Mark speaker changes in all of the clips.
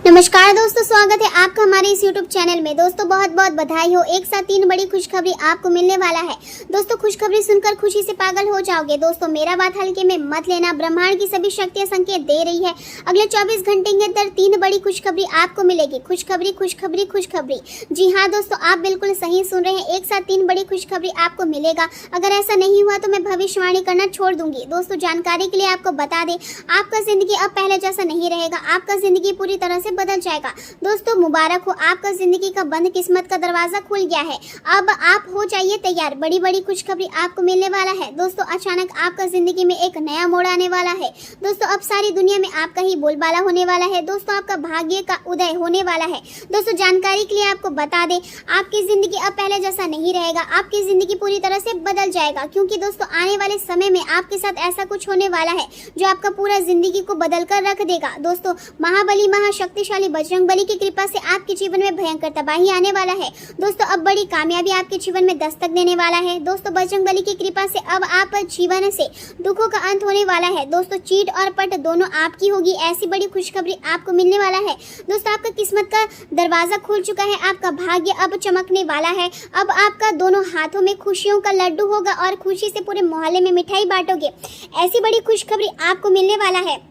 Speaker 1: नमस्कार दोस्तों, स्वागत है आपका हमारे इस YouTube चैनल में। दोस्तों बहुत बहुत बधाई हो, एक साथ 3 बड़ी खुशखबरी आपको मिलने वाला है। दोस्तों खुशखबरी सुनकर खुशी से पागल हो जाओगे। दोस्तों मेरा बात हल्के में मत लेना, ब्रह्मांड की सभी शक्तियां संकेत दे रही है। अगले 24 घंटे के अंदर 3 बड़ी खुशखबरी आपको मिलेगी। खुशखबरी खुशखबरी खुशखबरी, जी हाँ दोस्तों, आप बिल्कुल सही सुन रहे हैं, एक साथ 3 बड़ी खुशखबरी आपको मिलेगा। अगर ऐसा नहीं हुआ तो मैं भविष्यवाणी करना छोड़ दूंगी। दोस्तों जानकारी के लिए आपको बता दें, आपका जिंदगी अब पहले जैसा नहीं रहेगा, आपका जिंदगी पूरी तरह से बदल जाएगा। दोस्तों मुबारक हो, आपका जिंदगी का बंद किस्मत का दरवाजा खुल गया है। अब आप हो जाइए तैयार, बड़ी बड़ी खुशखबरी आपको मिलने वाला है। दोस्तों अचानक आपका जिंदगी में एक नया मोड़ आने वाला है। दोस्तों अब सारी दुनिया में आपका ही बोलबाला होने वाला है। दोस्तों आपका भाग्य का उदय होने वाला है। दोस्तों जानकारी के लिए आपको बता दें, आपकी जिंदगी अब पहले जैसा नहीं रहेगा, आपकी जिंदगी पूरी तरह से बदल जाएगा। क्योंकि दोस्तों आने वाले समय में आपके साथ ऐसा कुछ होने वाला है जो आपका पूरा जिंदगी को बदल कर रख देगा। दोस्तों महाबली महाशक्तिशाली बजरंगबली की कृपा से आपके जीवन में भयंकर तबाही आने वाला है। दोस्तों अब बड़ी कामयाबी आपके जीवन में दस्तक देने वाला है। दोस्तों बजरंगबली की कृपा से अब आप जीवन से दुखों का अंत होने वाला है। दोस्तों चीट और पट दोनों आपकी होगी, ऐसी बड़ी खुशखबरी आपको मिलने वाला है। दोस्तों आपका किस्मत का दरवाजा खुल चुका है, आपका भाग्य अब चमकने वाला है। अब आपका दोनों हाथों में खुशियों का लड्डू होगा और खुशी से पूरे मोहल्ले में मिठाई बांटोगे। ऐसी बड़ी खुशखबरी आपको मिलने वाला है।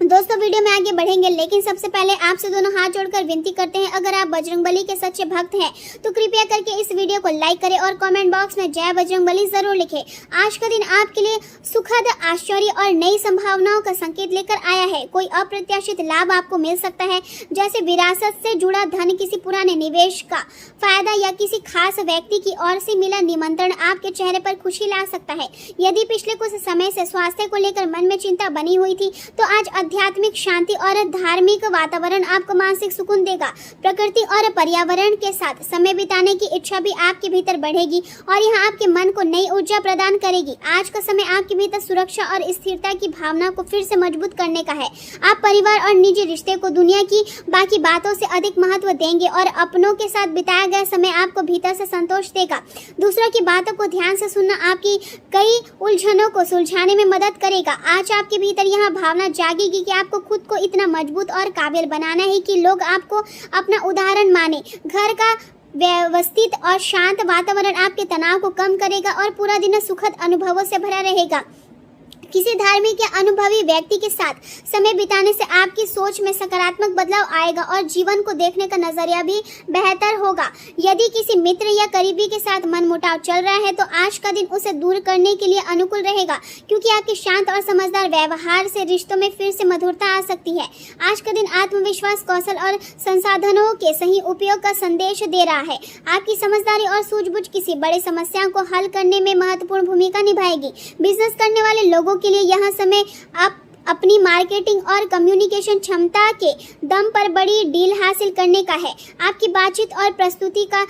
Speaker 1: दोस्तों वीडियो में आगे बढ़ेंगे, लेकिन सबसे पहले आपसे दोनों हाथ जोड़कर विनती करते हैं, अगर आप बजरंगबली के सच्चे भक्त हैं तो कृपया करके इस वीडियो को लाइक करें और कमेंट बॉक्स में जय बजरंगबली जरूर लिखें। आज का दिन आपके लिए सुखद, आश्चर्य और नई संभावनाओं का संकेत लेकर आया है। कोई अप्रत्याशित लाभ आपको मिल सकता है, जैसे विरासत से जुड़ा धन, किसी पुराने निवेश का फायदा या किसी खास व्यक्ति की ओर से मिला निमंत्रण आपके चेहरे पर खुशी ला सकता है। यदि पिछले कुछ समय से स्वास्थ्य को लेकर मन में चिंता बनी हुई थी तो आज आध्यात्मिक शांति और धार्मिक वातावरण आपको मानसिक सुकून देगा। प्रकृति और पर्यावरण के साथ समय बिताने की इच्छा भी आपके भीतर बढ़ेगी और यह आपके मन को नई ऊर्जा प्रदान करेगी। आज का समय आपके भीतर सुरक्षा और स्थिरता की भावना को फिर से मजबूत करने का है। आप परिवार और निजी रिश्ते को दुनिया की बाकी बातों से अधिक महत्व देंगे और अपनों के साथ बिताया गया समय आपको भीतर से संतोष देगा। दूसरों की बातों को ध्यान से सुनना आपकी कई उलझनों को सुलझाने में मदद करेगा। आज आपके भीतर यह भावना जागेगी कि आपको खुद को इतना मजबूत और काबिल बनाना है कि लोग आपको अपना उदाहरण माने। घर का व्यवस्थित और शांत वातावरण आपके तनाव को कम करेगा और पूरा दिन सुखद अनुभवों से भरा रहेगा। किसी धार्मिक या अनुभवी व्यक्ति के साथ समय बिताने से आपकी सोच में सकारात्मक बदलाव आएगा और जीवन को देखने का नजरिया भी बेहतर होगा। यदि किसी मित्र या करीबी के साथ मनमुटाव चल रहा है तो आज का दिन उसे दूर करने के लिए अनुकूल रहेगा, क्योंकि आपके शांत और समझदार व्यवहार से रिश्तों में फिर से मधुरता आ सकती है। आज का दिन आत्मविश्वास, कौशल और संसाधनों के सही उपयोग का संदेश दे रहा है। आपकी समझदारी और सूझबूझ किसी बड़े समस्या को हल करने में महत्वपूर्ण भूमिका निभाएगी। बिजनेस करने वाले लोगों के लिए यह समय आप अपनी मार्केटिंग और कम्युनिकेशन क्षमता के दम पर बड़ी डील हासिल करने का है। आपकी बातचीत और प्रस्तुति का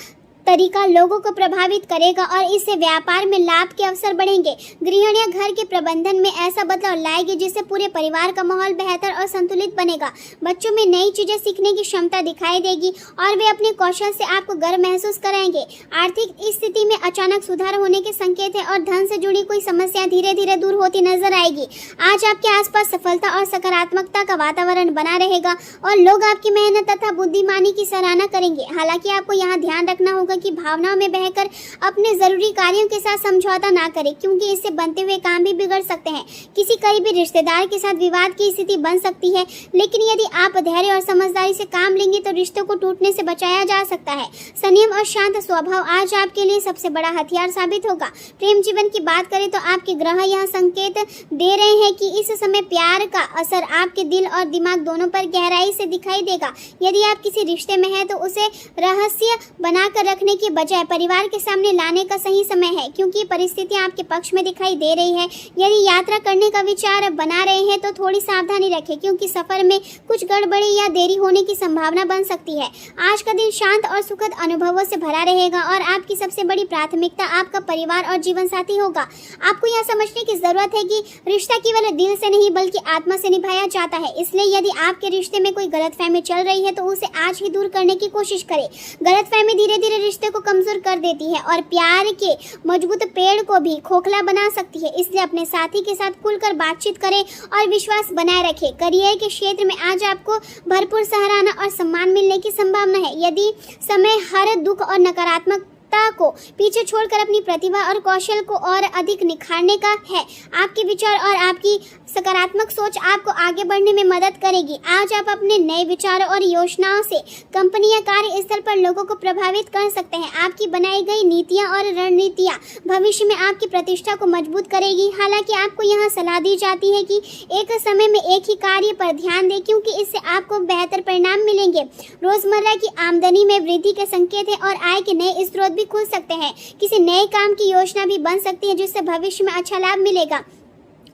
Speaker 1: तरीका लोगों को प्रभावित करेगा और इससे व्यापार में लाभ के अवसर बढ़ेंगे। गृहिणियां घर के प्रबंधन में ऐसा बदलाव लाएगी जिससे पूरे परिवार का माहौल बेहतर और संतुलित बनेगा। बच्चों में नई चीजें सीखने की क्षमता दिखाई देगी और वे अपने कौशल से आपको गर्व महसूस कराएंगे। आर्थिक स्थिति में अचानक सुधार होने के संकेत है और धन से जुड़ी कोई समस्या धीरे धीरे दूर होती नजर आएगी। आज आपके आसपास सफलता और सकारात्मकता का वातावरण बना रहेगा और लोग आपकी मेहनत तथा बुद्धिमानी की सराहना करेंगे। हालांकि आपको यहाँ ध्यान रखना होगा कि भावनाओं में बहकर अपने जरूरी कार्यों के साथ समझौता ना करें, क्योंकि इससे बनते हुए काम भी बिगड़ सकते हैं। किसी करीबी रिश्तेदार के साथ विवाद की स्थिति बन सकती है, लेकिन यदि आप धैर्य और समझदारी से काम लेंगे तो रिश्तों को टूटने से बचाया जा सकता है। संयम और शांत स्वभाव आज आपके लिए सबसे बड़ा हथियार साबित होगा। प्रेम जीवन की बात करें तो आपके ग्रह यह संकेत दे रहे हैं कि इस समय प्यार का असर आपके दिल और दिमाग दोनों पर गहराई से दिखाई देगा। यदि आप किसी रिश्ते में हैं तो उसे रहस्य बनाकर रखने की बजाय परिवार के सामने लाने का सही समय है, क्योंकि परिस्थितियां आपके पक्ष में दिखाई दे रही है। यदि यात्रा करने का विचार बना रहे हैं तो थोड़ी सावधानी रखें, क्योंकि सफर में कुछ गड़बड़ी या देरी होने की संभावना बन सकती है। आज का दिन शांत और सुखद अनुभवों से भरा रहेगा और आपकी सबसे बड़ी प्राथमिकता आपका परिवार और जीवन साथी होगा। आपको यह समझने की जरूरत है कि रिश्ता केवल दिल से नहीं बल्कि आत्मा से निभाया जाता है। इसलिए यदि आपके रिश्ते में कोई गलतफहमी चल रही है तो उसे आज ही दूर करने की कोशिश करें। गलतफहमी धीरे धीरे रिश्ते को कमजोर कर देती है और प्यार के मजबूत पेड़ को भी खोखला बना सकती है। इसलिए अपने साथी के साथ खुलकर बातचीत करें और विश्वास बनाए रखें। करियर के क्षेत्र में आज आपको भरपूर सराहना और सम्मान मिलने की संभावना है। यदि समय हर दुख और नकारात्मकता को पीछे छोड़कर अपनी प्रतिभा और कौशल को और अधिक निखारने का है। आपके विचार और आपकी सकारात्मक सोच आपको आगे बढ़ने में मदद करेगी। आज आप अपने नए विचारों और योजनाओं से कंपनी या कार्यस्थल पर लोगों को प्रभावित कर सकते हैं। आपकी बनाई गई नीतियां और रणनीतियां भविष्य में आपकी प्रतिष्ठा को मजबूत करेगी। हालांकि आपको यहां सलाह दी जाती है कि एक समय में एक ही कार्य पर ध्यान दें, क्योंकि इससे आपको बेहतर परिणाम मिलेंगे। रोजमर्रा की आमदनी में वृद्धि के संकेत है और आय के नए स्रोत भी खुल सकते हैं। किसी नए काम की योजना भी बन सकती है जिससे भविष्य में अच्छा लाभ मिलेगा।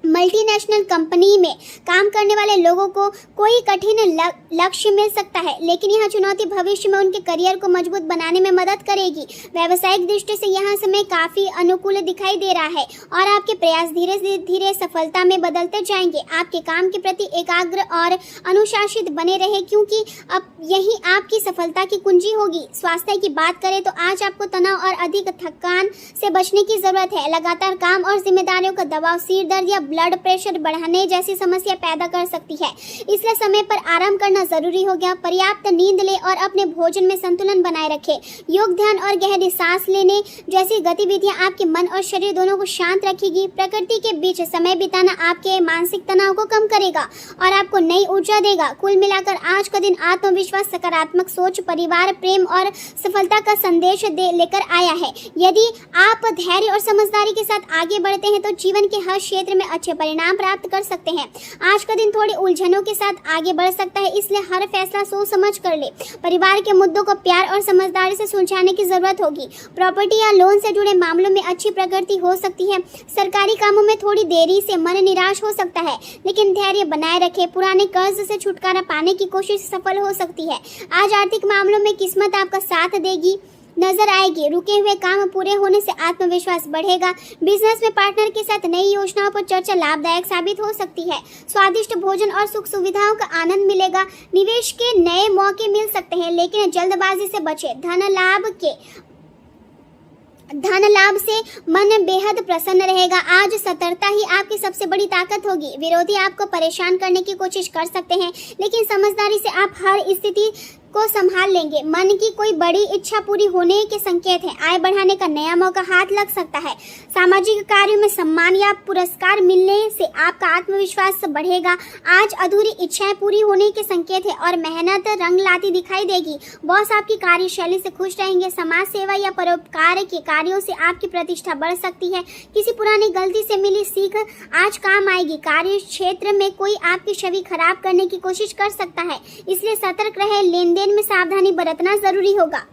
Speaker 1: मल्टीनेशनल कंपनी में काम करने वाले लोगों को कोई कठिन लक्ष्य मिल सकता है, लेकिन यह चुनौती भविष्य में उनके करियर को मजबूत बनाने में मदद करेगी। व्यावसायिक दृष्टि से यह समय काफी अनुकूल दिखाई दे रहा है और आपके प्रयास धीरे धीरे सफलता में बदलते जाएंगे। आपके काम के प्रति एकाग्र और अनुशासित बने रहे, क्योंकि अब यही आपकी सफलता की कुंजी होगी। स्वास्थ्य की बात करें तो आज आपको तनाव और अधिक थकान से बचने की जरूरत है। लगातार काम और जिम्मेदारियों का दबाव सिर दर्द या ब्लड प्रेशर बढ़ने जैसी समस्या पैदा कर सकती है, इसलिए समय पर आराम करना जरूरी हो गया। पर्याप्त नींद लें और अपने भोजन में संतुलन बनाए रखें। योग, ध्यान और गहरी सांस लेने जैसी गतिविधियां आपके मन और शरीर दोनों को शांत रखेगी। प्रकृति के बीच समय बिताना आपके मानसिक तनाव को कम करेगा और आपको नई ऊर्जा देगा। कुल मिलाकर आज का दिन आत्मविश्वास, सकारात्मक सोच, परिवार, प्रेम और सफलता का संदेश लेकर आया है। यदि आप धैर्य और समझदारी के साथ आगे बढ़ते हैं तो जीवन के हर क्षेत्र में अच्छे परिणाम प्राप्त कर सकते हैं। आज का दिन थोड़ी उलझनों के साथ आगे बढ़ सकता है, इसलिए हर फैसला सोच समझ कर ले। परिवार के मुद्दों को प्यार और समझदारी से सुलझाने की जरूरत होगी। प्रॉपर्टी या लोन से जुड़े मामलों में अच्छी प्रगति हो सकती है। सरकारी कामों में थोड़ी देरी से मन निराश हो सकता है, लेकिन धैर्य बनाए रखें। पुराने कर्ज से छुटकारा पाने की कोशिश सफल हो सकती है। आज आर्थिक मामलों में किस्मत आपका साथ देगी, नजर आएगी। रुके हुए काम पूरे होने से आत्मविश्वास बढ़ेगा। बिजनेस में पार्टनर के साथ नई योजनाओं पर चर्चा लाभदायक साबित हो सकती है। स्वादिष्ट भोजन और सुख सुविधाओं का आनंद मिलेगा। निवेश के नए मौके मिल सकते हैं, लेकिन जल्दबाजी से बचें। धन लाभ से मन बेहद प्रसन्न रहेगा। आज सतर्कता ही आपकी सबसे बड़ी ताकत होगी। विरोधी आपको परेशान करने की कोशिश कर सकते हैं, लेकिन समझदारी से आप हर स्थिति को संभाल लेंगे। मन की कोई बड़ी इच्छा पूरी होने के संकेत है। आय बढ़ाने का नया मौका हाथ लग सकता है। सामाजिक कार्यों में सम्मान या पुरस्कार मिलने से आपका आत्मविश्वास बढ़ेगा। आज अधूरी इच्छाएं पूरी होने के संकेत है और मेहनत रंग लाती दिखाई देगी। बॉस आपकी कार्यशैली से खुश रहेंगे। समाज सेवा या परोपकार के कार्यों से आपकी प्रतिष्ठा बढ़ सकती है। किसी पुरानी गलती से मिली सीख आज काम आएगी। कार्य क्षेत्र में कोई आपकी छवि खराब करने की कोशिश कर सकता है, इसलिए सतर्क रहे। लेन देन में सावधानी बरतना जरूरी होगा।